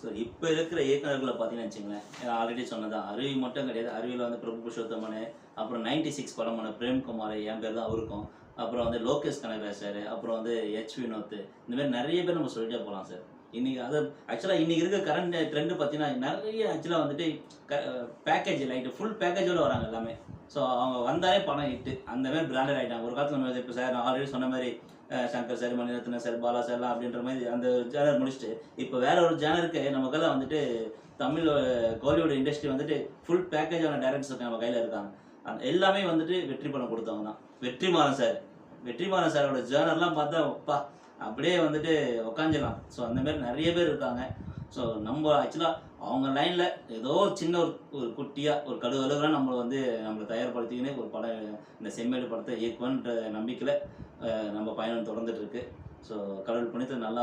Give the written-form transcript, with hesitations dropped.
So இப்போ இருக்கிற இயக்குனர்களை பார்த்தீங்கன்னு வச்சுங்களேன், ஆல்ரெடி சொன்னதான் அருவி மட்டும் கிடையாது. அருவியில் வந்து பிரபு புருஷோத்தமன், அப்புறம் 96 படம் பண்ண பிரேம்குமார், என் பேர் தான் அவருக்கும். அப்புறம் வந்து லோகேஷ் கனகராஜ் சார், அப்புறம் வந்து வினோத், இந்த மாதிரி நிறைய பேர் நம்ம சொல்லிட்டே போகலாம் சார். இன்னைக்கு அது ஆக்சுவலாக இன்னைக்கு இருக்க கரண்ட் ட்ரெண்டு பார்த்தீங்கன்னா நிறைய ஆக்சுவலாக வந்துட்டு பேக்கேஜ் லைட்டு ஃபுல் பேக்கேஜோடு வராங்க எல்லாமே. ஸோ அவங்க வந்தாலே படம் ஹிட்டு அந்த மாதிரி பிராண்டட் ஆகிட்டாங்க. ஒரு காலத்தில் நம்ம இப்போ சார் நான் ஆல்ரெடி சொன்ன மாதிரி சங்கர் சார், மணிரத்னம் சார், பாலா சார்லாம் அப்படின்ற மாதிரி அந்த ஜேனர் முடிச்சுட்டு இப்போ வேற ஒரு ஜேனருக்கு நமக்கெல்லாம் வந்துட்டு தமிழ் கோலிவுட் இண்டஸ்ட்ரி வந்துட்டு ஃபுல் பேக்கேஜான டேரக்டர்ஸ் நம்ம கையில் இருக்காங்க. அந்த எல்லாமே வந்துட்டு வெற்றி படம் கொடுத்தவங்க தான். வெற்றிமாறன் சாரோட ஜேர்னர்லாம் பார்த்தா அப்பா அப்படியே வந்துட்டு உக்காஞ்சிடலாம். ஸோ அந்த மாதிரி நிறைய பேர் இருக்காங்க. ஸோ நம்ம ஆக்சுவலாக அவங்க லைனில் ஏதோ சின்ன ஒரு குட்டியாக ஒரு கடுகளவுலாம் நம்மளை தயார்படுத்திக்கின்னு ஒரு படம் இந்த செம்மேடு படத்தை இயக்குவன்ற நம்பிக்கையில் நம்ம பயணம் தொடர்ந்துட்டு இருக்கு. ஸோ கடவுள் புண்ணியத்தில் நல்லா